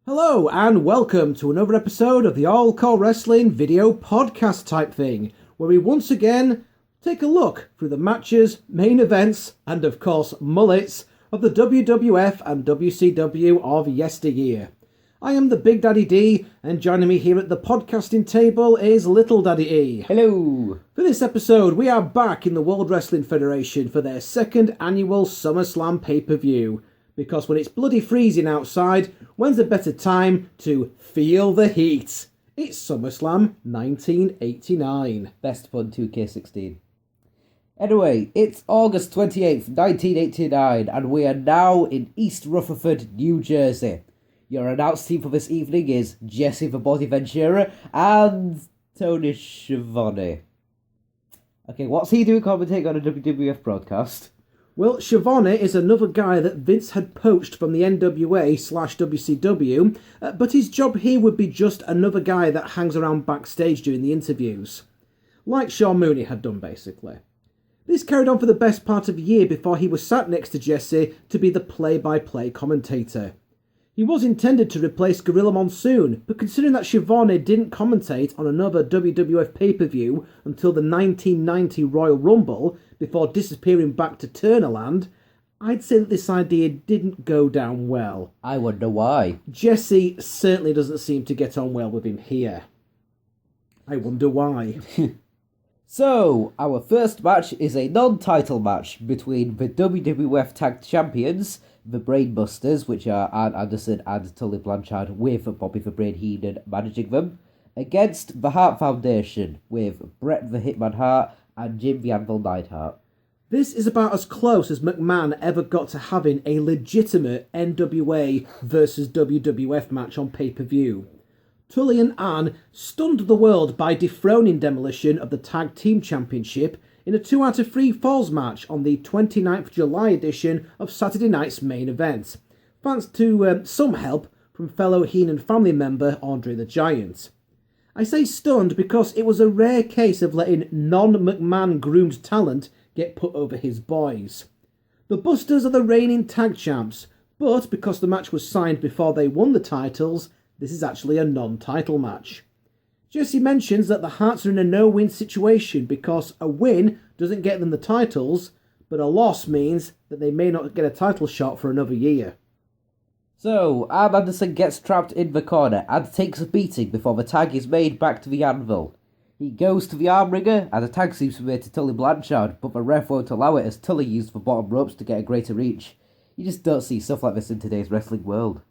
Hello and welcome to another episode of the All-CAW Wrestling video podcast type thing, where we once again take a look through the matches, main events, and of course mullets of the WWF and WCW of yesteryear. I am the Big Daddy D, and joining me here at the podcasting table is Little Daddy E. Hello! For this episode, we are back in the World Wrestling Federation for their second annual SummerSlam pay-per-view. Because when it's bloody freezing outside, when's a better time to feel the heat? It's SummerSlam 1989. Best fun 2K16. Anyway, it's August 28th, 1989, and we are now in East Rutherford, New Jersey. Your announce team for this evening is Jesse the Body Ventura and Tony Schiavone. Okay, what's he doing commentating on a WWF broadcast? Well, Schiavone is another guy that Vince had poached from the NWA/WCW, but his job here would be just another guy that hangs around backstage during the interviews. Like Sean Mooney had done, basically. This carried on for the best part of a year before he was sat next to Jesse to be the play-by-play commentator. He was intended to replace Gorilla Monsoon, but considering that Schiavone didn't commentate on another WWF pay-per-view until the 1990 Royal Rumble, before disappearing back to Turnerland, I'd say that this idea didn't go down well. I wonder why. Jesse certainly doesn't seem to get on well with him here. I wonder why. So, our first match is a non-title match between the WWF Tag Champions, the Brainbusters, which are Arn Anderson and Tully Blanchard, with Bobby the Brain Heenan managing them, against the Hart Foundation, with Bret the Hitman Hart and Jim the Anvil Neidhart. This is about as close as McMahon ever got to having a legitimate NWA versus WWF match on pay-per-view. Tully and Arn stunned the world by dethroning Demolition of the Tag Team Championship in a 2 out of 3 falls match on the 29th July edition of Saturday night's main event, thanks to some help from fellow Heenan family member Andre the Giant. I say stunned because it was a rare case of letting non-McMahon groomed talent get put over his boys. The Busters are the reigning tag champs, but because the match was signed before they won the titles, this is actually a non-title match. Jesse mentions that the Harts are in a no-win situation because a win doesn't get them the titles, but a loss means that they may not get a title shot for another year. So, Arn Anderson gets trapped in the corner and takes a beating before the tag is made back to the anvil. He goes to the arm ringer and a tag seems to be made to Tully Blanchard, but the ref won't allow it as Tully used the bottom ropes to get a greater reach. You just don't see stuff like this in today's wrestling world.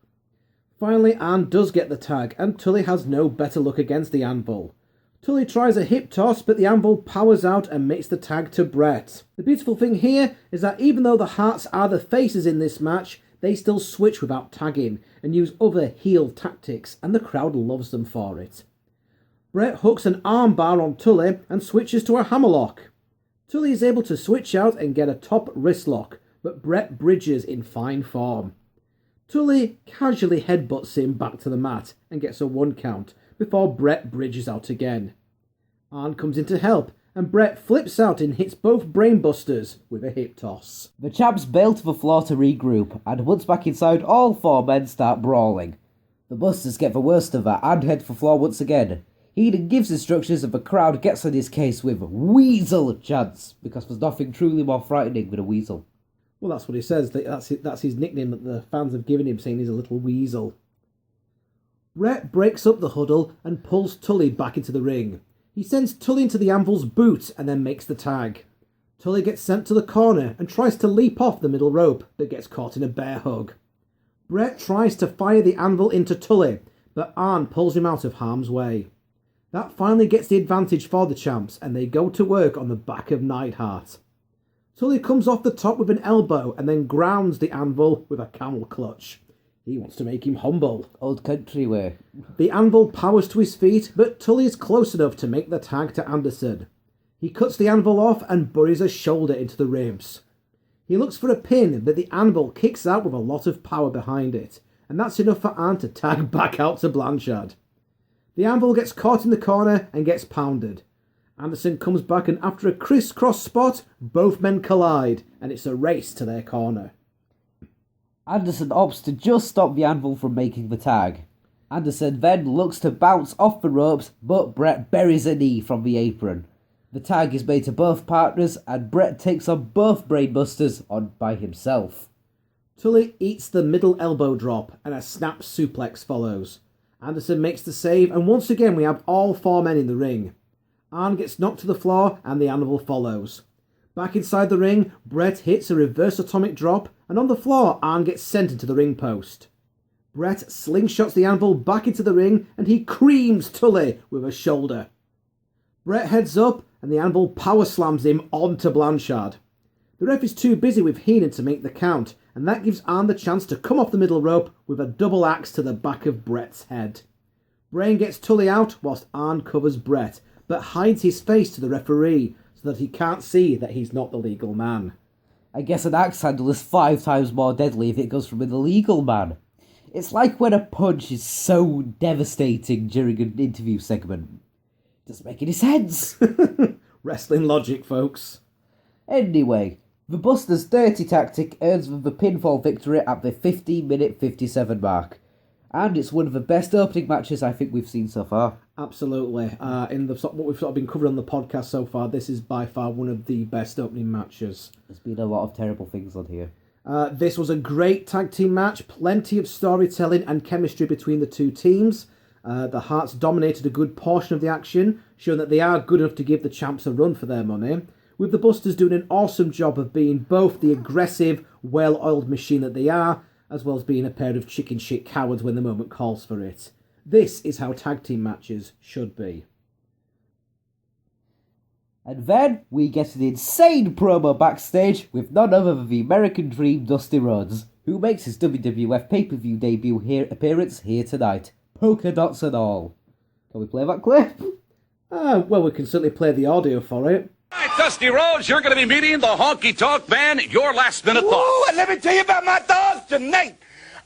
Finally, Arn does get the tag, and Tully has no better luck against the anvil. Tully tries a hip toss, but the anvil powers out and makes the tag to Bret. The beautiful thing here is that even though the Harts are the faces in this match, they still switch without tagging and use other heel tactics, and the crowd loves them for it. Bret hooks an armbar on Tully and switches to a hammerlock. Tully is able to switch out and get a top wrist lock, but Bret bridges in fine form. Tully casually headbutts him back to the mat and gets a 1 count before Bret bridges out again. Arn comes in to help, and Bret flips out and hits both Brainbusters with a hip toss. The champs bail to the floor to regroup, and once back inside, all 4 men start brawling. The Busters get the worst of it and head for the floor once again. Heenan gives instructions and the crowd gets on his case with weasel chants, because there's nothing truly more frightening than a weasel. Well, that's what he says. That's his nickname that the fans have given him, saying he's a little weasel. Bret breaks up the huddle and pulls Tully back into the ring. He sends Tully into the anvil's boot and then makes the tag. Tully gets sent to the corner and tries to leap off the middle rope, but gets caught in a bear hug. Bret tries to fire the anvil into Tully, but Arn pulls him out of harm's way. That finally gets the advantage for the champs, and they go to work on the back of Neidhart. Tully comes off the top with an elbow and then grounds the anvil with a camel clutch. He wants to make him humble. Old country way. The anvil powers to his feet, but Tully is close enough to make the tag to Anderson. He cuts the anvil off and buries a shoulder into the ribs. He looks for a pin, but the anvil kicks out with a lot of power behind it, and that's enough for Arn to tag back out to Blanchard. The anvil gets caught in the corner and gets pounded. Anderson comes back, and after a crisscross spot, both men collide, and it's a race to their corner. Anderson opts to just stop the Anvil from making the tag. Anderson then looks to bounce off the ropes, but Bret buries a knee from the apron. The tag is made to both partners, and Bret takes on both Brainbusters on by himself. Tully eats the middle elbow drop, and a snap suplex follows. Anderson makes the save, and once again we have all 4 men in the ring. Arn gets knocked to the floor, and the Anvil follows. Back inside the ring, Bret hits a reverse atomic drop, and on the floor, Arn gets sent into the ring post. Bret slingshots the Anvil back into the ring, and he creams Tully with a shoulder. Bret heads up, and the Anvil power slams him onto Blanchard. The ref is too busy with Heenan to make the count, and that gives Arn the chance to come off the middle rope with a double axe to the back of Bret's head. Brain gets Tully out whilst Arn covers Bret, but hides his face to the referee so that he can't see that he's not the legal man. I guess an axe handle is 5 times more deadly if it goes from an illegal man. It's like when a punch is so devastating during an interview segment. Doesn't make any sense. Wrestling logic, folks. Anyway, the Buster's dirty tactic earns them the pinfall victory at the 15-minute 57 mark. And it's one of the best opening matches I think we've seen so far. Absolutely. In what we've sort of been covering on the podcast so far, this is by far one of the best opening matches. There's been a lot of terrible things on here. This was a great tag team match, plenty of storytelling and chemistry between the two teams. The Harts dominated a good portion of the action, showing that they are good enough to give the champs a run for their money, with the Busters doing an awesome job of being both the aggressive, well-oiled machine that they are, as well as being a pair of chicken shit cowards when the moment calls for it. This is how tag team matches should be. And then we get an insane promo backstage with none other than the American Dream Dusty Rhodes, who makes his WWF pay-per-view debut appearance here tonight. Polka dots and all. Can we play that clip? Well, we can certainly play the audio for it. All right, Dusty Rhodes, you're going to be meeting the Honky Tonk Man. Your last-minute thoughts. Ooh, and let me tell you about my thoughts tonight.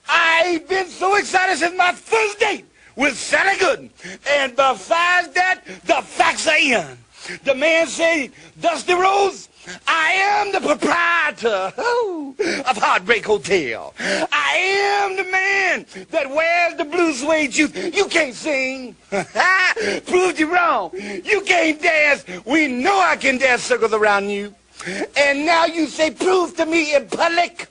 I've been so excited since my first date with Sally Gooden. And besides that, the facts are in. The man said, Dusty Rhodes, I am the proprietor of Heartbreak Hotel. I am the man that wears the blue suede shoes. You can't sing. Proved you wrong. You can't dance. We know I can dance circles around you. And now you say, prove to me in public,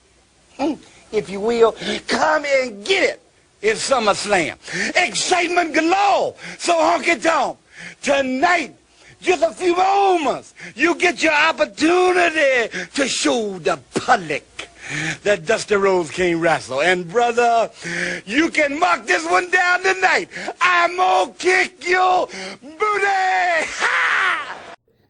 if you will, come and get it. It's SummerSlam. Excitement galore. So honky tonk. Tonight, just a few moments, you get your opportunity to show the public that Dusty Rhodes can't wrestle. And brother, you can mark this one down tonight. I'm gonna kick your booty. Ha!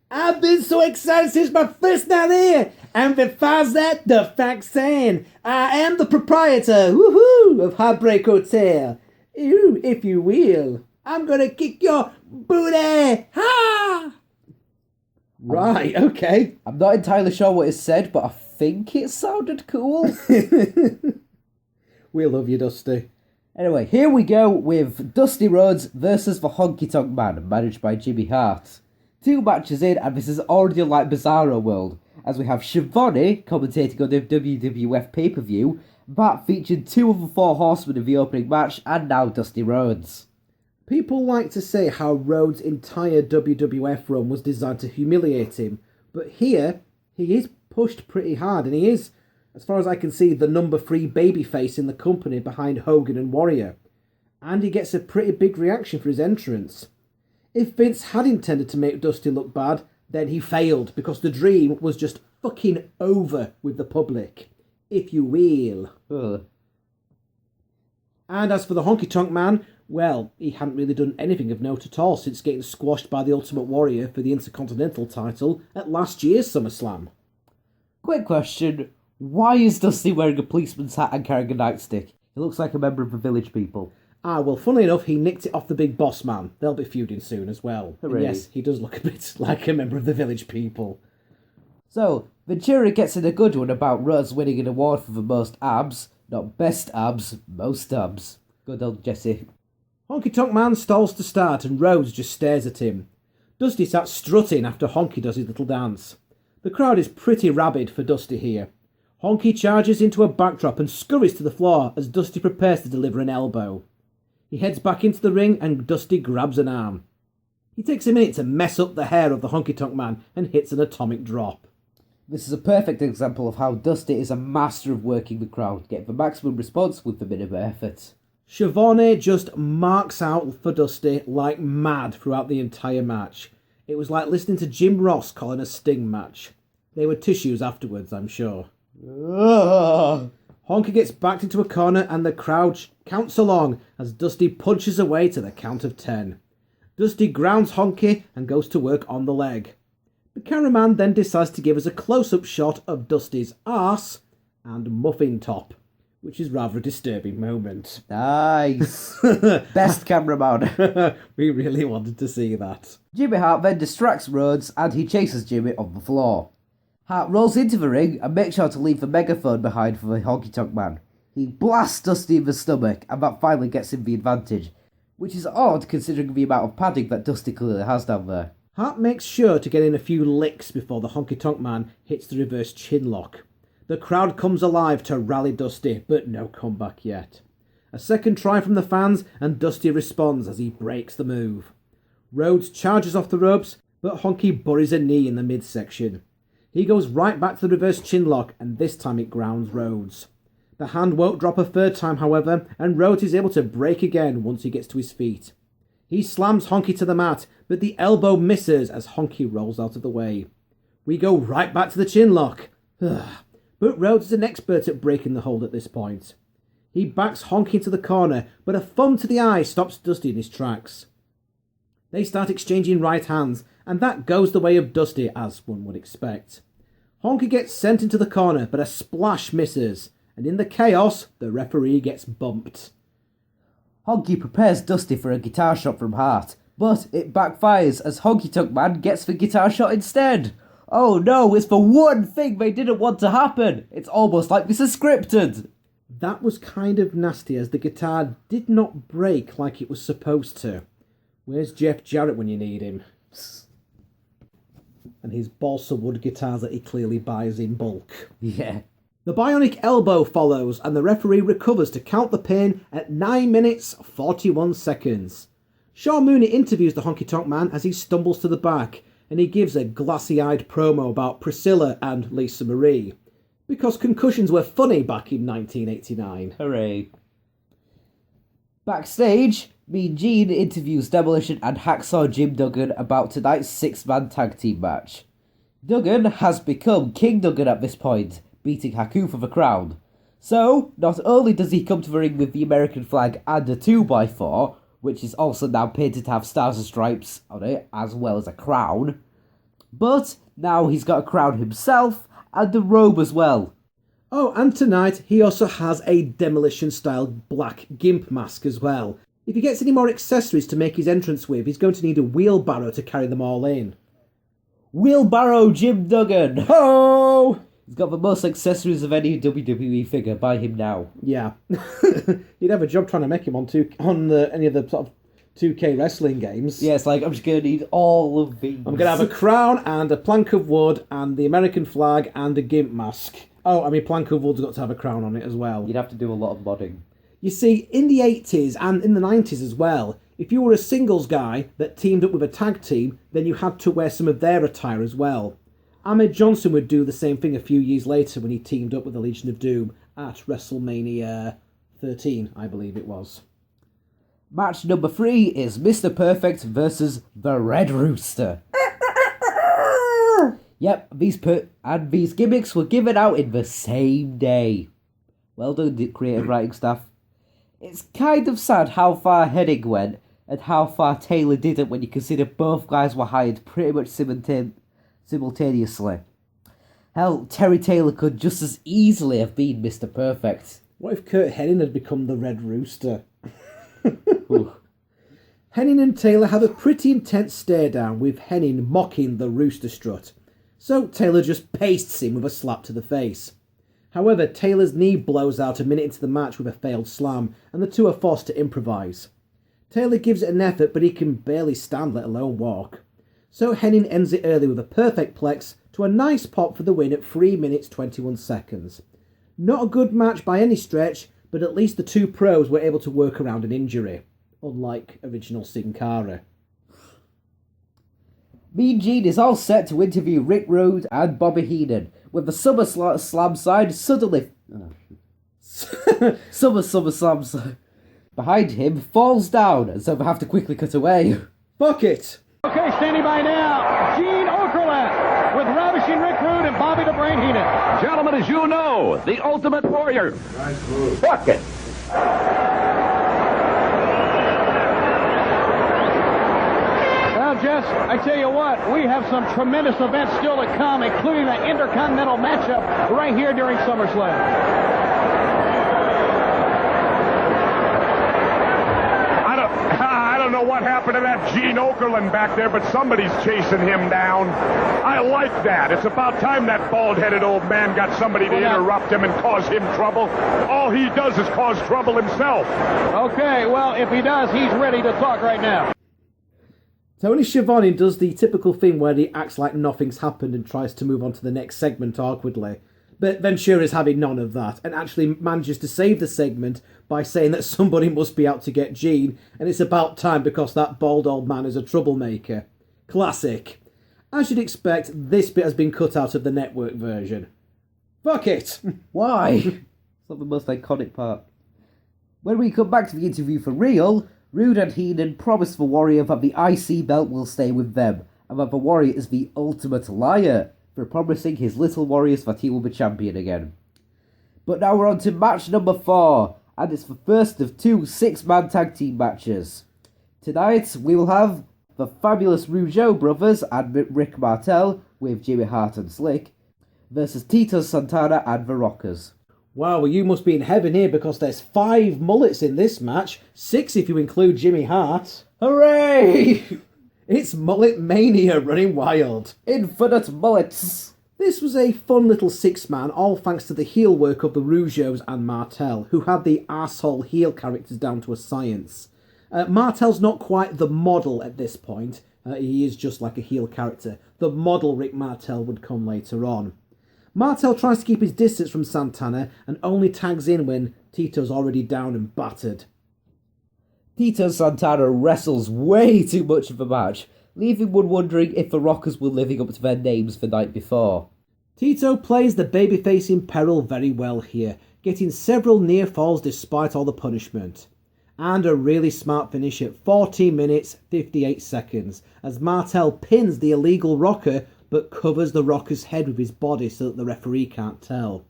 I've been so excited since my first night here. And besides that, the facts saying, I am the proprietor, woohoo, of Heartbreak Hotel. Ooh, if you will. I'm gonna kick your booty! Ha! Right, okay. I'm not entirely sure what it said, but I think it sounded cool. We love you, Dusty. Anyway, here we go with Dusty Rhodes versus the Honky Tonk Man, managed by Jimmy Hart. 2 matches in, and this is already like Bizarro World, as we have Schiavone commentating on the WWF pay-per-view. That featured 2 of the 4 horsemen in the opening match, and now Dusty Rhodes. People like to say how Rhodes' entire WWF run was designed to humiliate him, but here, he is pushed pretty hard, and he is, as far as I can see, the number 3 babyface in the company behind Hogan and Warrior. And he gets a pretty big reaction for his entrance. If Vince had intended to make Dusty look bad, then he failed, because the dream was just fucking over with the public, if you will. Ugh. And as for the Honky Tonk Man, well, he hadn't really done anything of note at all since getting squashed by the Ultimate Warrior for the Intercontinental title at last year's SummerSlam. Quick question, why is Dusty wearing a policeman's hat and carrying a nightstick? He looks like a member of the Village People. Well, funnily enough, he nicked it off the Big Boss Man. They'll be feuding soon as well. Hooray. Yes, he does look a bit like a member of the Village People. So, Ventura gets in a good one about Rhodes winning an award for the most abs, not best abs, most abs. Good old Jesse. Honky Tonk Man stalls to start and Rhodes just stares at him. Dusty starts strutting after Honky does his little dance. The crowd is pretty rabid for Dusty here. Honky charges into a backdrop and scurries to the floor as Dusty prepares to deliver an elbow. He heads back into the ring and Dusty grabs an arm. He takes a minute to mess up the hair of the Honky Tonk Man and hits an atomic drop. This is a perfect example of how Dusty is a master of working the crowd, getting the maximum response with the minimum effort. Schiavone just marks out for Dusty like mad throughout the entire match. It was like listening to Jim Ross calling a Sting match. They were tissues afterwards, I'm sure. Honky gets backed into a corner and the crowd counts along as Dusty punches away to the count of 10. Dusty grounds Honky and goes to work on the leg. The cameraman then decides to give us a close-up shot of Dusty's arse and muffin top, which is rather a disturbing moment. Nice. Best cameraman. We really wanted to see that. Jimmy Hart then distracts Rhodes and he chases Jimmy on the floor. Hart rolls into the ring and makes sure to leave the megaphone behind for the Honky Tonk Man. He blasts Dusty in the stomach and that finally gets him the advantage, which is odd considering the amount of padding that Dusty clearly has down there. Hart makes sure to get in a few licks before the Honky Tonk Man hits the reverse chin lock. The crowd comes alive to rally Dusty, but no comeback yet. A second try from the fans and Dusty responds as he breaks the move. Rhodes charges off the ropes, but Honky buries a knee in the midsection. He goes right back to the reverse chin lock and this time it grounds Rhodes. The hand won't drop a third time, however, and Rhodes is able to break again once he gets to his feet. He slams Honky to the mat, but the elbow misses as Honky rolls out of the way. We go right back to the chin lock. But Rhodes is an expert at breaking the hold at this point. He backs Honky into the corner, but a thumb to the eye stops Dusty in his tracks. They start exchanging right hands, and that goes the way of Dusty, as one would expect. Honky gets sent into the corner, but a splash misses, and in the chaos, the referee gets bumped. Honky prepares Dusty for a guitar shot from Hart, but it backfires as Honky Tonk Man gets the guitar shot instead. Oh no, it's the one thing they didn't want to happen. It's almost like this is scripted. That was kind of nasty as the guitar did not break like it was supposed to. Where's Jeff Jarrett when you need him? And his balsa wood guitars that he clearly buys in bulk. Yeah. The bionic elbow follows and the referee recovers to count the pin at 9 minutes 41 seconds. Sean Mooney interviews the Honky Tonk Man as he stumbles to the back and he gives a glassy-eyed promo about Priscilla and Lisa Marie. Because concussions were funny back in 1989. Hooray. Backstage, Mean Gene interviews Demolition and Hacksaw Jim Duggan about tonight's 6-man tag team match. Duggan has become King Duggan at this point, beating Haku for the crown. So, not only does he come to the ring with the American flag and a 2x4, which is also now painted to have stars and stripes on it, as well as a crown, but now he's got a crown himself and a robe as well. Oh, and tonight he also has a Demolition-style black gimp mask as well. If he gets any more accessories to make his entrance with, he's going to need a wheelbarrow to carry them all in. Wheelbarrow Jim Duggan! Ho! He's got the most accessories of any WWE figure. Buy him now. Yeah. You'd have a job trying to make him on any of the sort of 2K wrestling games. Yeah, it's like, I'm just going to need all of these. I'm going to have a crown and a plank of wood and the American flag and a gimp mask. Oh, I mean, plank of wood's got to have a crown on it as well. You'd have to do a lot of modding. You see, in the 80s and in the 90s as well, if you were a singles guy that teamed up with a tag team, then you had to wear some of their attire as well. Ahmed Johnson would do the same thing a few years later when he teamed up with the Legion of Doom at WrestleMania 13, I believe it was. Match number 3 is Mr. Perfect versus the Red Rooster. Yep, these gimmicks were given out in the same day. Well done, creative writing staff. It's kind of sad how far Hennig went and how far Taylor didn't when you consider both guys were hired pretty much simultaneously. Hell, Terry Taylor could just as easily have been Mr. Perfect. What if Kurt Hennig had become the Red Rooster? Hennig and Taylor have a pretty intense stare down with Hennig mocking the Rooster strut. So Taylor just pastes him with a slap to the face. However, Taylor's knee blows out a minute into the match with a failed slam, and the two are forced to improvise. Taylor gives it an effort, but he can barely stand, let alone walk. So Hennig ends it early with a perfect plex to a nice pop for the win at 3 minutes 21 seconds. Not a good match by any stretch, but at least the two pros were able to work around an injury, unlike original Sin Cara. Mean Gene is all set to interview Rick Rhodes and Bobby Heenan, with the SummerSlam sign suddenly... SummerSlam sign behind him falls down, and so they have to quickly cut away. Fuck it! Okay, standing by now, Gene Okerlund with Ravishing Rick Rude and Bobby the Brain Heenan. Gentlemen, as you know, the Ultimate Warrior. Fuck it. Well, Jess, I tell you what, we have some tremendous events still to come, including an Intercontinental matchup right here during SummerSlam. I don't know what happened to that Gene Okerlund back there, but somebody's chasing him down. I like that. It's about time that bald-headed old man got somebody to interrupt him and cause him trouble. All he does is cause trouble himself. Okay, well, if he does, he's ready to talk right now. Tony Schiavone does the typical thing where he acts like nothing's happened and tries to move on to the next segment awkwardly. But Ventura's having none of that, and actually manages to save the segment by saying that somebody must be out to get Gene, and it's about time because that bald old man is a troublemaker. Classic. As you'd expect, this bit has been cut out of the network version. Fuck it! Why? It's not the most iconic part. When we come back to the interview for real, Rude and Heenan promise the Warrior that the IC belt will stay with them, and that the Warrior is the ultimate liar for promising his little warriors that he will be champion again. But now we're on to match number 4, and it's the first of 2 6-man tag team matches. Tonight we will have the fabulous Rougeau brothers and Rick Martel with Jimmy Hart and Slick versus Tito Santana and the Rockers. Wow, well you must be in heaven here because there's 5 mullets in this match, 6 if you include Jimmy Hart. Hooray! It's Mullet Mania running wild. Infinite mullets! This was a fun little 6-man, all thanks to the heel work of the Rougeaus and Martel, who had the arsehole heel characters down to a science. Martel's not quite the model at this point, he is just like a heel character. The model Rick Martel would come later on. Martel tries to keep his distance from Santana and only tags in when Tito's already down and battered. Tito Santana wrestles way too much of the match, leaving one wondering if the Rockers were living up to their names the night before. Tito plays the babyface in peril very well here, getting several near falls despite all the punishment. And a really smart finish at 14 minutes 58 seconds, as Martel pins the illegal Rocker but covers the Rocker's head with his body so that the referee can't tell.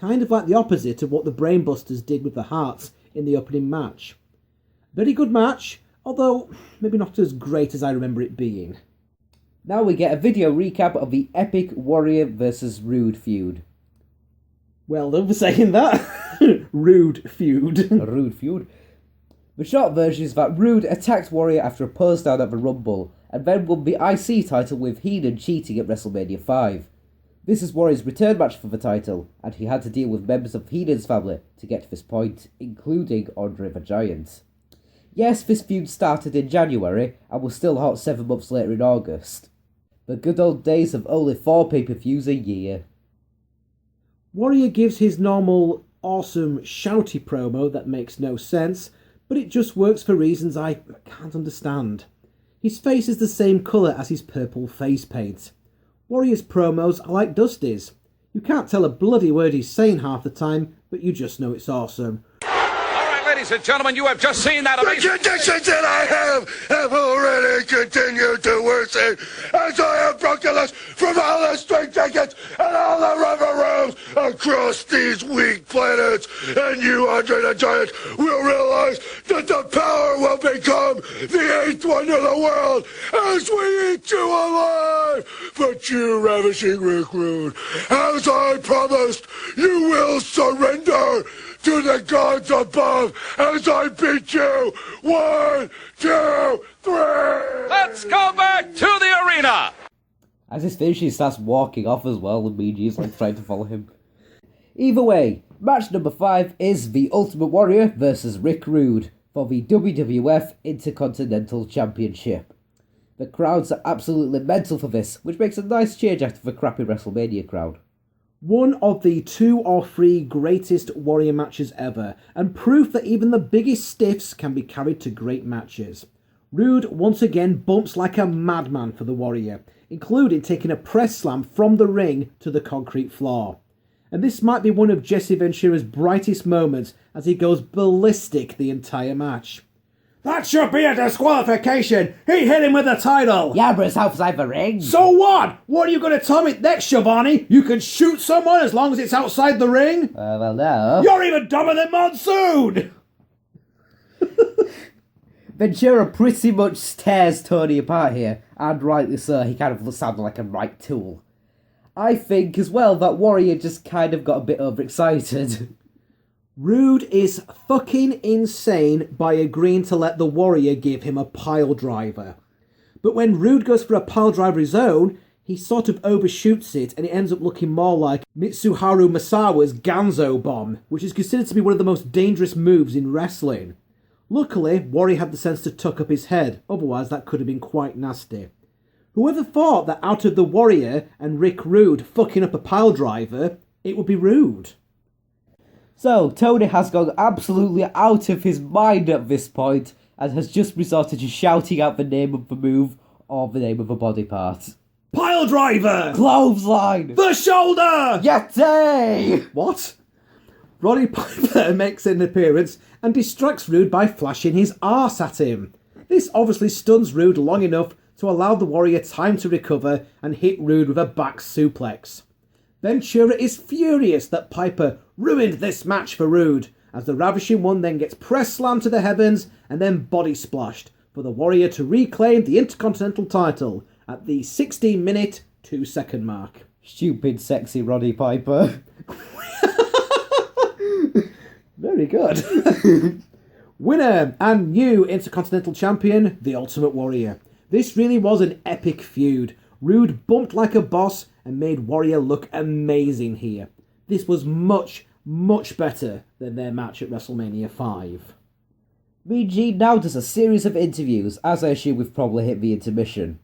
Kind of like the opposite of what the Brainbusters did with the Harts in the opening match. Very good match, although maybe not as great as I remember it being. Now we get a video recap of the epic Warrior vs Rude feud. Well done for saying that. Rude feud. Rude feud. The short version is that Rude attacked Warrior after a pose down at the Rumble, and then won the IC title with Heenan cheating at WrestleMania 5. This is Warrior's return match for the title, and he had to deal with members of Heenan's family to get to this point, including Andre the Giant. Yes, this feud started in January, and was still hot 7 months later in August. The good old days of only 4 pay-per-views a year. Warrior gives his normal, awesome, shouty promo that makes no sense, but it just works for reasons I can't understand. His face is the same colour as his purple face paint. Warrior's promos are like Dusty's. You can't tell a bloody word he's saying half the time, but you just know it's awesome. Ladies and gentlemen, you have just seen that amazing... The conditions that I have already continued to worsen as I have broken loose from all the string tickets and all the rubber rooms across these weak planets. And you, Andre the Giant, will realize that the power will become the 8th wonder of the world as we eat you alive. But you, Ravishing Rick Rude, as I promised, you will surrender to the gods above as I beat you. 1, 2, 3. Let's go back to the arena. As his finishes, he starts walking off as well, and Mean Gene's like trying to follow him. Either way, match number 5 is the Ultimate Warrior versus Rick Rude for the WWF Intercontinental Championship. The crowds are absolutely mental for this, which makes a nice change after the crappy WrestleMania crowd. One of the 2 or 3 greatest Warrior matches ever, and proof that even the biggest stiffs can be carried to great matches. Rude once again bumps like a madman for the Warrior, including taking a press slam from the ring to the concrete floor. And this might be one of Jesse Ventura's brightest moments as he goes ballistic the entire match. That should be a disqualification! He hit him with the title! Yeah, but it's outside the ring! So what? What are you going to tell me next, Schiavone? You can shoot someone as long as it's outside the ring? Well, no. You're even dumber than Monsoon! Ventura pretty much tears Tony apart here, and rightly so, he kind of sounded like a right tool. I think as well that Warrior just kind of got a bit overexcited. Rude is fucking insane by agreeing to let the Warrior give him a pile driver. But when Rude goes for a pile driver his own, he sort of overshoots it and it ends up looking more like Mitsuharu Misawa's Ganzo Bomb, which is considered to be one of the most dangerous moves in wrestling. Luckily, Warrior had the sense to tuck up his head, otherwise that could have been quite nasty. Whoever thought that out of the Warrior and Rick Rude fucking up a pile driver, it would be Rude? So, Tony has gone absolutely out of his mind at this point and has just resorted to shouting out the name of the move or the name of a body part. Pile driver! Clothesline! The shoulder! Yeti! What? Roddy Piper makes an appearance and distracts Rude by flashing his arse at him. This obviously stuns Rude long enough to allow the Warrior time to recover and hit Rude with a back suplex. Ventura is furious that Piper ruined this match for Rude, as the Ravishing One then gets press slammed to the heavens and then body splashed for the Warrior to reclaim the Intercontinental title at the 16-minute, 2-second mark. Stupid, sexy Roddy Piper. Very good. Winner and new Intercontinental Champion, The Ultimate Warrior. This really was an epic feud. Rude bumped like a boss and made Warrior look amazing here. This was much, much better than their match at WrestleMania 5. VG now does a series of interviews, as I assume we've probably hit the intermission.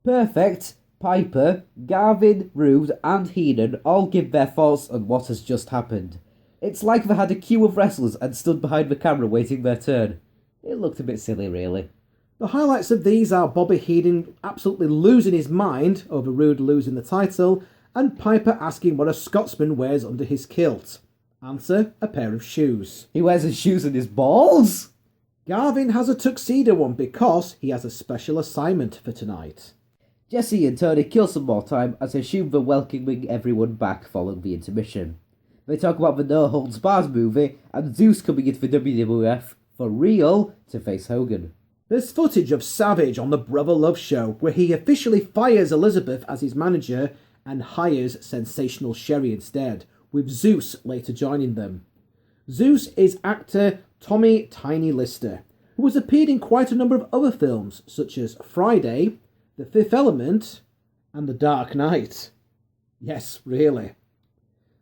Perfect, Piper, Garvin, Rude and Heenan all give their thoughts on what has just happened. It's like they had a queue of wrestlers and stood behind the camera waiting their turn. It looked a bit silly, really. The highlights of these are Bobby Heenan absolutely losing his mind over Rude losing the title, and Piper asking what a Scotsman wears under his kilt. Answer, a pair of shoes. He wears his shoes in his balls? Garvin has a tuxedo on because he has a special assignment for tonight. Jesse and Tony kill some more time as they assume they're welcoming everyone back following the intermission. They talk about the No Holds Barred movie and Zeus coming into the WWF for real to face Hogan. There's footage of Savage on the Brother Love show where he officially fires Elizabeth as his manager and hires Sensational Sherry instead, with Zeus later joining them. Zeus is actor Tommy Tiny Lister, who has appeared in quite a number of other films such as Friday, The Fifth Element, and The Dark Knight. Yes, really.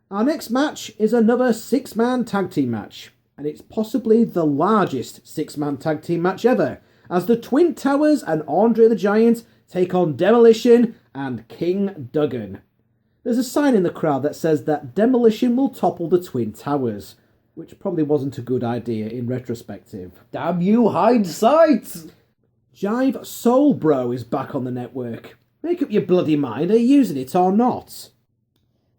Our next match is another 6-man tag team match, and it's possibly the largest 6-man tag team match ever, as the Twin Towers and Andre the Giant take on Demolition and King Duggan. There's a sign in the crowd that says that Demolition will topple the Twin Towers, which probably wasn't a good idea in retrospective. Damn you, hindsight! Jive Soul Bro is back on the network. Make up your bloody mind, are you using it or not?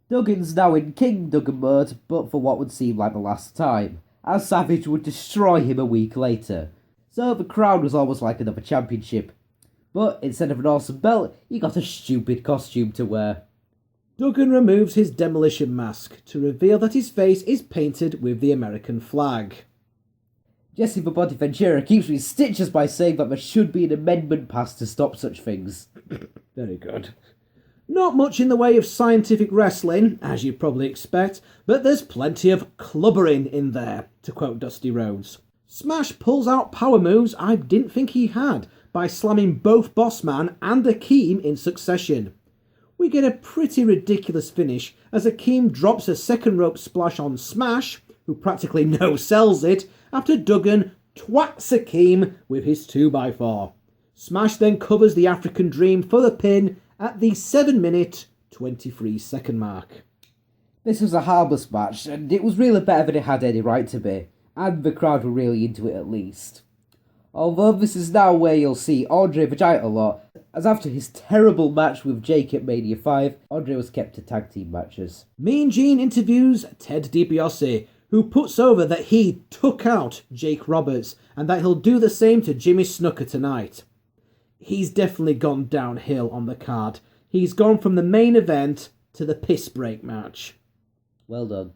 Duggan's now in King Duggan mode, but for what would seem like the last time, as Savage would destroy him a week later. So the crown was almost like another championship. But instead of an awesome belt, he got a stupid costume to wear. Duggan removes his Demolition mask to reveal that his face is painted with the American flag. Jesse the Body Ventura keeps me in stitches by saying that there should be an amendment passed to stop such things. Very good. Not much in the way of scientific wrestling, as you'd probably expect, but there's plenty of clubbering in there, to quote Dusty Rhodes. Smash pulls out power moves I didn't think he had by slamming both Bossman and Akeem in succession. We get a pretty ridiculous finish as Akeem drops a second rope splash on Smash, who practically no-sells it, after Duggan twats Akeem with his 2x4. Smash then covers the African Dream for the pin at the 7-minute 23-second mark. This was a harmless match, and it was really better than it had any right to be, and the crowd were really into it at least. Although this is now where you'll see Andre the Giant a lot, as after his terrible match with Jake at Mania 5, Andre was kept to tag team matches. Mean Gene interviews Ted DiBiase, who puts over that he took out Jake Roberts and that he'll do the same to Jimmy Snuka tonight. He's definitely gone downhill on the card. He's gone from the main event to the piss break match. Well done.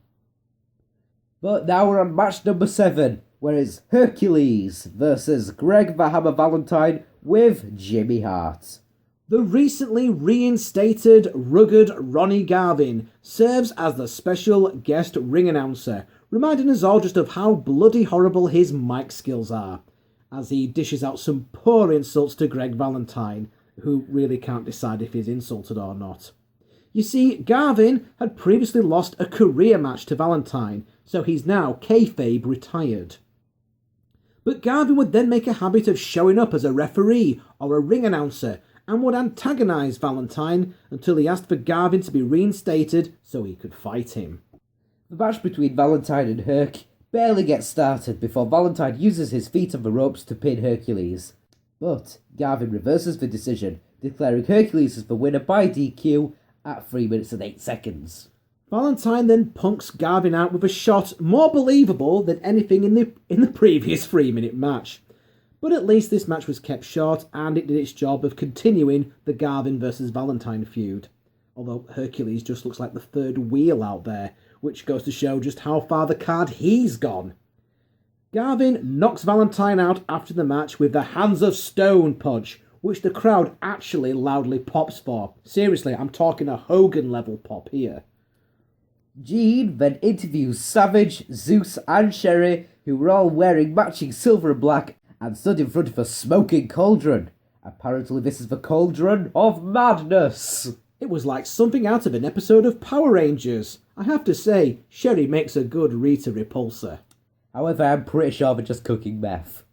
But now we're on match number 7, where it's Hercules versus Greg the Hammer Valentine with Jimmy Hart. The recently reinstated rugged Ronnie Garvin serves as the special guest ring announcer, reminding us all just of how bloody horrible his mic skills are, as he dishes out some poor insults to Greg Valentine, who really can't decide if he's insulted or not. You see, Garvin had previously lost a career match to Valentine, so he's now kayfabe retired. But Garvin would then make a habit of showing up as a referee or a ring announcer and would antagonise Valentine until he asked for Garvin to be reinstated so he could fight him. The match between Valentine and Herc barely gets started before Valentine uses his feet on the ropes to pin Hercules. But Garvin reverses the decision, declaring Hercules as the winner by DQ at 3 minutes and 8 seconds. Valentine then punks Garvin out with a shot more believable than anything in the previous 3-minute match. But at least this match was kept short and it did its job of continuing the Garvin versus Valentine feud. Although Hercules just looks like the third wheel out there, which goes to show just how far the card he's gone. Garvin knocks Valentine out after the match with the Hands of Stone punch, which the crowd actually loudly pops for. Seriously, I'm talking a Hogan level pop here. Gene then interviews Savage, Zeus and Sherry, who were all wearing matching silver and black and stood in front of a smoking cauldron. Apparently this is the Cauldron of Madness. It was like something out of an episode of Power Rangers. I have to say, Sherry makes a good Rita Repulsa. However, I'm pretty sure they're just cooking meth.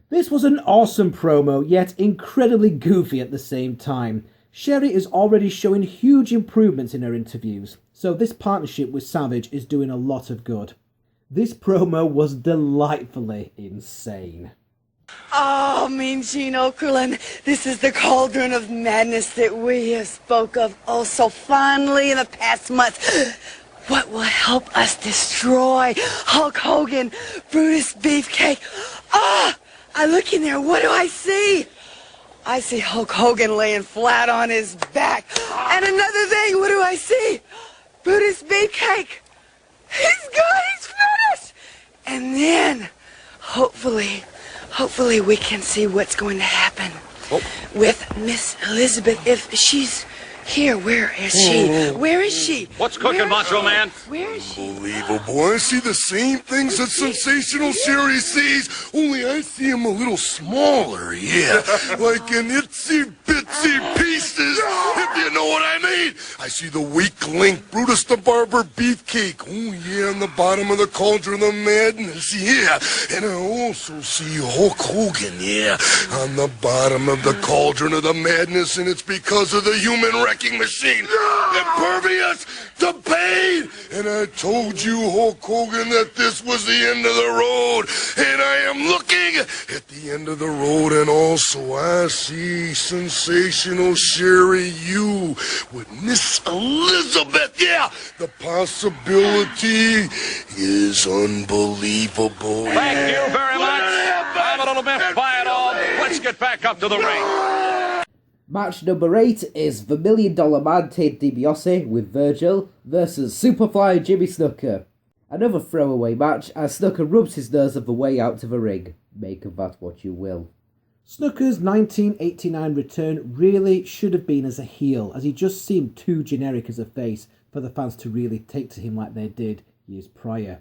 This was an awesome promo, yet incredibly goofy at the same time. Sherry is already showing huge improvements in her interviews, so this partnership with Savage is doing a lot of good. This promo was delightfully insane. Oh, Mean Gene Okerlund, this is the cauldron of madness that we have spoke of oh so fondly in the past months. What will help us destroy Hulk Hogan, Brutus Beefcake? Ah! I look in there, what do I see? I see Hulk Hogan laying flat on his back. And another thing, what do I see? Brutus Beefcake. He's good, he's finished. And then, hopefully we can see what's going to happen with Miss Elizabeth if she's here. Where is she? Where is she? What's cooking, Macho Man? Where is she? Unbelievable. I see the same things that Sensational Sherry sees, only I see them a little smaller, yeah. Like in itsy bitsy pieces, if you know what I mean. I see the weak link, Brutus the Barber Beefcake. Oh, yeah, on the bottom of the Cauldron of Madness, yeah. And I also see Hulk Hogan, yeah, on the bottom of the Cauldron of the Madness, and it's because of the human wrecking machine. Impervious to pain. And I told you, Hulk Hogan, that this was the end of the road. And I am looking at the end of the road, and also I see Sensational Sherry, you with Miss Elizabeth. Yeah, the possibility is unbelievable. Thank you very much. I'm a little miffed by it all. Let's get back up to the ring. Match number 8 is the $1 Million Man Ted DiBiase with Virgil versus Superfly Jimmy Snuka. Another throwaway match as Snuka rubs his nose of the way out to the ring. Make of that what you will. Snuka's 1989 return really should have been as a heel, as he just seemed too generic as a face for the fans to really take to him like they did years prior.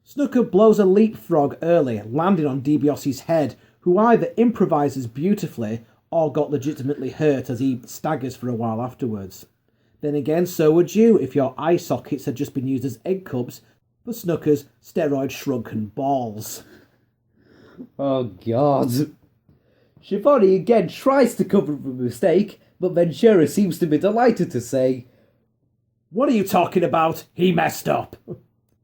Snuka blows a leapfrog early, landing on DiBiase's head, who either improvises beautifully or got legitimately hurt as he staggers for a while afterwards. Then again, so would you if your eye sockets had just been used as egg cups for Snuka's steroid shrunken balls. Oh god. Schiavone again tries to cover up the mistake, but Ventura seems to be delighted to say, "What are you talking about? He messed up."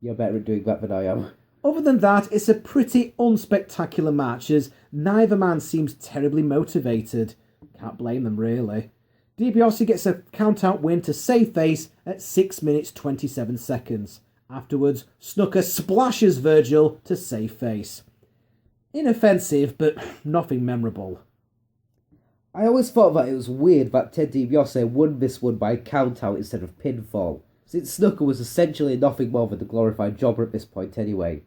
"You're better at doing that than I am." Other than that, it's a pretty unspectacular match as neither man seems terribly motivated. Can't blame them, really. DiBiase gets a count-out win to save face at 6 minutes 27 seconds. Afterwards, Snooker splashes Virgil to save face. Inoffensive, but nothing memorable. I always thought that it was weird that Ted DiBiase won this one by count-out instead of pinfall, since Snooker was essentially nothing more than a glorified jobber at this point anyway.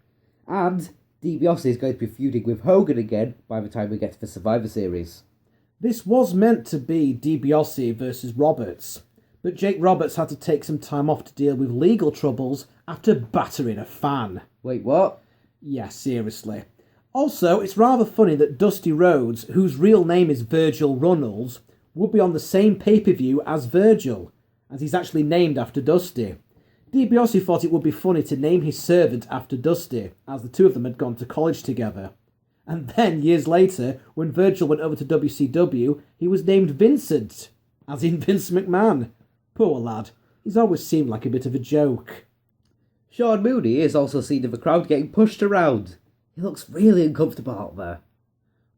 And DiBiase is going to be feuding with Hogan again by the time we get to the Survivor Series. This was meant to be DiBiase versus Roberts, but Jake Roberts had to take some time off to deal with legal troubles after battering a fan. Wait, what? Yeah, seriously. Also, it's rather funny that Dusty Rhodes, whose real name is Virgil Runnels, would be on the same pay-per-view as Virgil, as he's actually named after Dusty. DiBiase thought it would be funny to name his servant after Dusty, as the two of them had gone to college together. And then, years later, when Virgil went over to WCW, he was named Vincent, as in Vince McMahon. Poor lad. He's always seemed like a bit of a joke. Sean Mooney is also seen in the crowd getting pushed around. He looks really uncomfortable out there.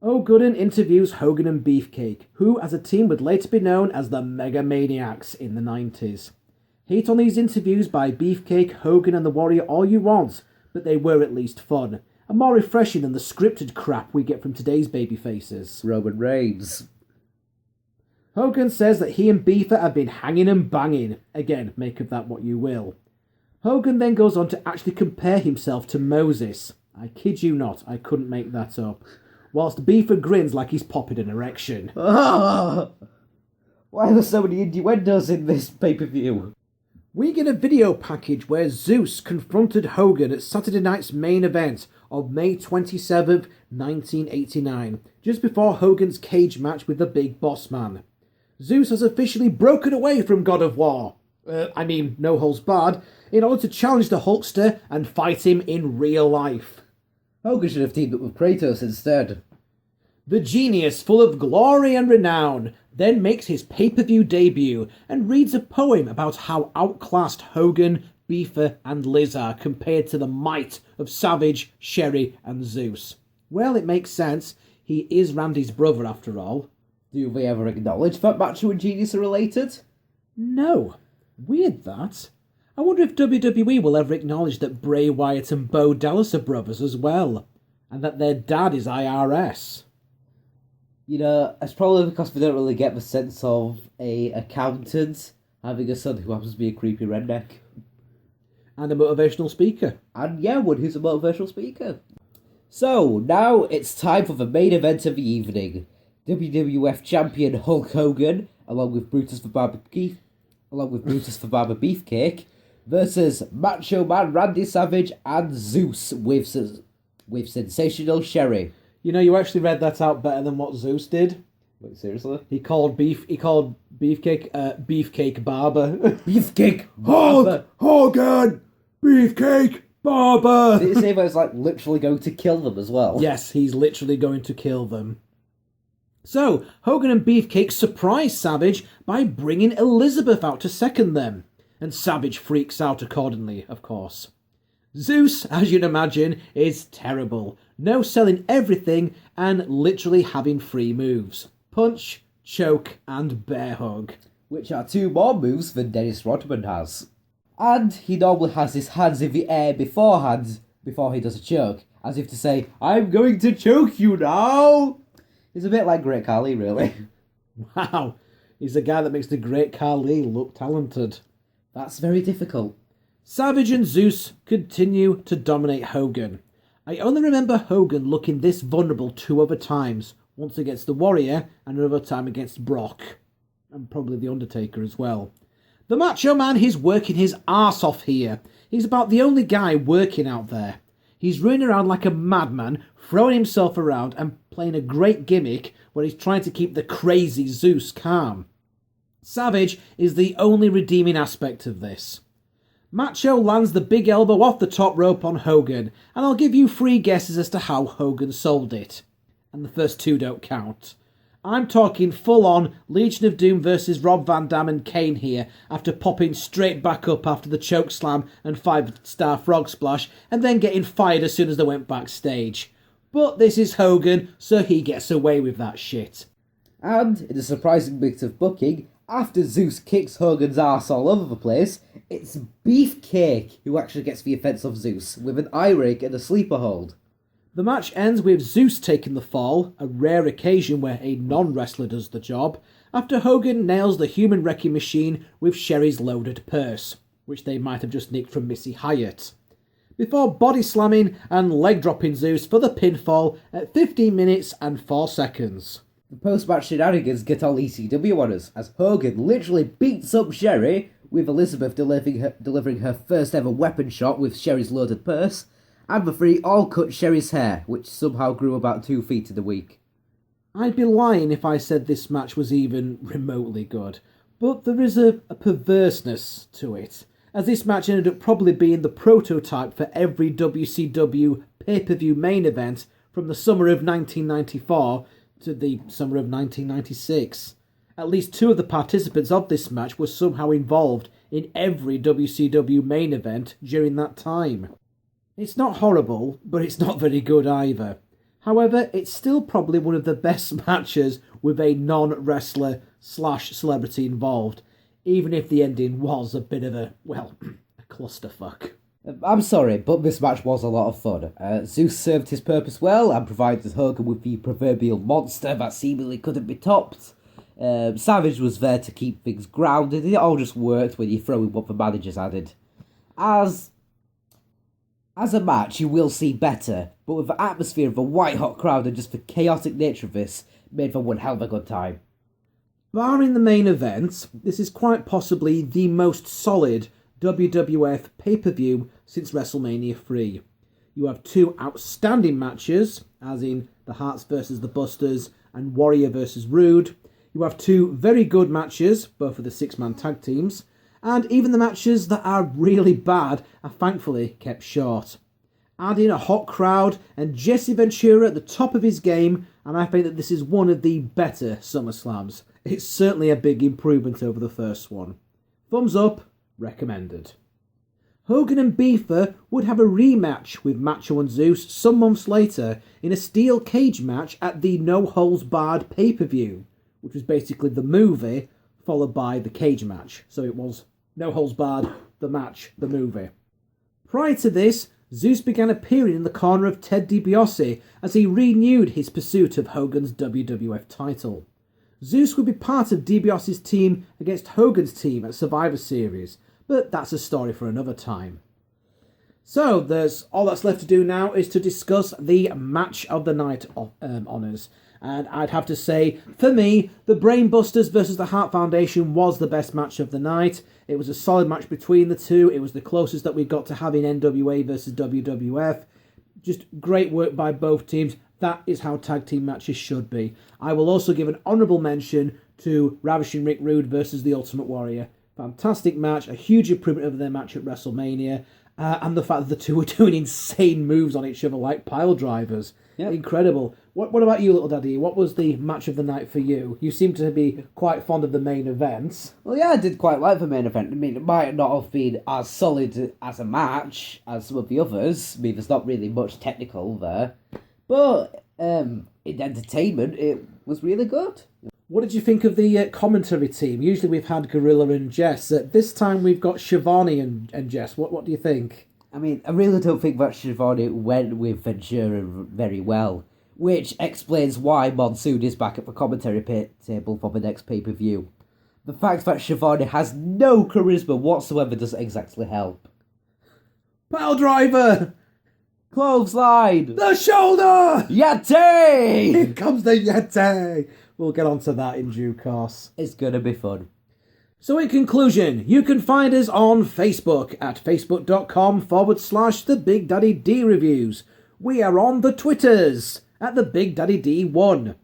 O'Gooden interviews Hogan and Beefcake, who as a team would later be known as the Mega Maniacs in the 90s. Hate on these interviews by Beefcake, Hogan and the Warrior all you want, but they were at least fun, and more refreshing than the scripted crap we get from today's babyfaces. Roman Reigns. Hogan says that he and Beefer have been hanging and banging. Again, make of that what you will. Hogan then goes on to actually compare himself to Moses. I kid you not, I couldn't make that up. Whilst Beefer grins like he's popping an erection. Why are there so many innuendos in this pay-per-view? We get a video package where Zeus confronted Hogan at Saturday night's main event of May 27th, 1989, just before Hogan's cage match with the Big Boss Man. Zeus has officially broken away from God of War, no holds barred, in order to challenge the Hulkster and fight him in real life. Hogan should have teamed up with Kratos instead. The genius, full of glory and renown, then makes his pay-per-view debut and reads a poem about how outclassed Hogan, Beefer and Liz are compared to the might of Savage, Sherry and Zeus. Well, it makes sense. He is Randy's brother after all. Do they ever acknowledge that Macho and Genius are related? No. Weird that. I wonder if WWE will ever acknowledge that Bray Wyatt and Bo Dallas are brothers as well, and that their dad is IRS. You know, it's probably because we don't really get the sense of a accountant having a son who happens to be a creepy redneck. And a motivational speaker. And yeah, one who's a motivational speaker. So, now it's time for the main event of the evening. WWF champion Hulk Hogan, along with Brutus the Barber Beefcake, versus Macho Man Randy Savage and Zeus with Sensational Sherry. You know, you actually read that out better than what Zeus did. Wait, seriously? He called Beefcake Beefcake Barber. Beefcake Hulk Hogan Beefcake Barber. Did it say that it's like literally going to kill them as well? Yes, he's literally going to kill them. So, Hogan and Beefcake surprise Savage by bringing Elizabeth out to second them. And Savage freaks out accordingly, of course. Zeus, as you'd imagine, is terrible. No selling everything and literally having free moves. Punch, choke and bear hug. Which are two more moves than Dennis Rodman has. And he normally has his hands in the air beforehand, before he does a choke. As if to say, I'm going to choke you now! He's a bit like Great Khali, really. Wow, he's the guy that makes the Great Khali look talented. That's very difficult. Savage and Zeus continue to dominate Hogan. I only remember Hogan looking this vulnerable 2 other times, once against the Warrior and another time against Brock. And probably the Undertaker as well. The Macho Man, he's working his arse off here. He's about the only guy working out there. He's running around like a madman, throwing himself around and playing a great gimmick where he's trying to keep the crazy Zeus calm. Savage is the only redeeming aspect of this. Macho lands the big elbow off the top rope on Hogan, and I'll give you 3 guesses as to how Hogan sold it. and the first two don't count. I'm talking full-on Legion of Doom versus Rob Van Dam and Kane here, after popping straight back up after the choke slam and 5-star frog splash, and then getting fired as soon as they went backstage. But this is Hogan, so he gets away with that shit. And, in a surprising bit of booking, after Zeus kicks Hogan's ass all over the place, it's Beefcake who actually gets the offence of Zeus, with an eye rake and a sleeper hold. The match ends with Zeus taking the fall, a rare occasion where a non-wrestler does the job, after Hogan nails the human wrecking machine with Sherry's loaded purse, which they might have just nicked from Missy Hyatt, before body slamming and leg dropping Zeus for the pinfall at 15 minutes and 4 seconds. The post-match shenanigans get all ECW on us, as Hogan literally beats up Sherry, with Elizabeth delivering her first ever weapon shot with Sherry's loaded purse, and the three all cut Sherry's hair, which somehow grew about 2 feet in a week. I'd be lying if I said this match was even remotely good, but there is a perverseness to it, as this match ended up probably being the prototype for every WCW pay-per-view main event from the summer of 1994 to the summer of 1996. At least 2 of the participants of this match were somehow involved in every WCW main event during that time. It's not horrible, but it's not very good either. However, it's still probably one of the best matches with a non-wrestler / celebrity involved, even if the ending was a bit of a clusterfuck. I'm sorry, but this match was a lot of fun. Zeus served his purpose well and provided Hogan with the proverbial monster that seemingly couldn't be topped. Savage was there to keep things grounded, and it all just worked when you throw in what the managers added. As a match, you will see better, but with the atmosphere of the white-hot crowd and just the chaotic nature of this, made for one hell of a good time. Barring the main event, this is quite possibly the most solid WWF pay-per-view since WrestleMania 3. You have 2 outstanding matches, as in the Harts versus the Busters and Warrior versus Rude. You have 2 very good matches, both of the 6-man tag teams, and even the matches that are really bad are thankfully kept short. Add in a hot crowd and Jesse Ventura at the top of his game, and I think that this is one of the better SummerSlams. It's certainly a big improvement over the first one. Thumbs up, recommended. Hogan and Beefer would have a rematch with Macho and Zeus some months later in a steel cage match at the No Holds Barred pay-per-view, which was basically the movie followed by the cage match. So it was No Holds Barred, the match, the movie. Prior to this, Zeus began appearing in the corner of Ted DiBiase as he renewed his pursuit of Hogan's WWF title. Zeus would be part of DiBiase's team against Hogan's team at Survivor Series, but that's a story for another time. So, all that's left to do now is to discuss the Match of the Night honours. And I'd have to say, for me, the Brainbusters versus the Hart Foundation was the best match of the night. It was a solid match between the two. It was the closest that we got to having NWA versus WWF. Just great work by both teams. That is how tag team matches should be. I will also give an honourable mention to Ravishing Rick Rude versus The Ultimate Warrior. Fantastic match, a huge improvement over their match at WrestleMania. And the fact that the two were doing insane moves on each other like pile drivers. Yep. Incredible. What about you, Little Daddy? What was the match of the night for you? You seem to be quite fond of the main events. Well, yeah, I did quite like the main event. I mean, it might not have been as solid as a match as some of the others. I mean, there's not really much technical there. But in entertainment, it was really good. What did you think of the commentary team? Usually we've had Gorilla and Jess. This time we've got Shivani and Jess. What do you think? I mean, I really don't think that Shivani went with Ventura very well, which explains why Monsoon is back at the commentary table for the next pay-per-view. The fact that Shivani has no charisma whatsoever doesn't exactly help. Pile driver! Clothesline! The shoulder! Yeti! Here comes the Yeti! We'll get onto that in due course. It's gonna be fun. So in conclusion, you can find us on Facebook at facebook.com/The Big Daddy D Reviews. We are on the Twitters at The Big Daddy D1.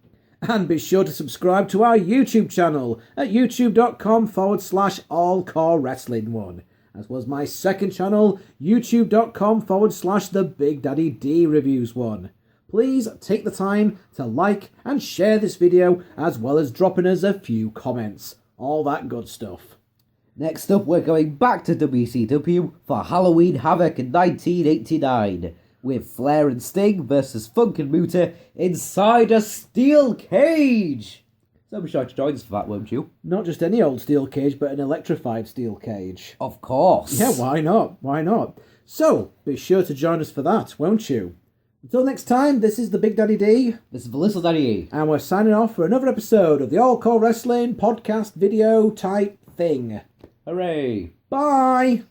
And be sure to subscribe to our YouTube channel at youtube.com/All-CAW Wrestling 1. As was my second channel, youtube.com/The Big Daddy D Reviews 1. please take the time to like and share this video, as well as dropping us a few comments. All that good stuff. Next up, we're going back to WCW for Halloween Havoc in 1989, with Flair and Sting versus Funk and Muta inside a steel cage. So be sure to join us for that, won't you? Not just any old steel cage, but an electrified steel cage. Of course. Yeah, why not? Why not? So, be sure to join us for that, won't you? Until next time, this is the Big Daddy D. This is the Little Daddy E. And we're signing off for another episode of the All-CAW Wrestling podcast video type thing. Hooray. Bye!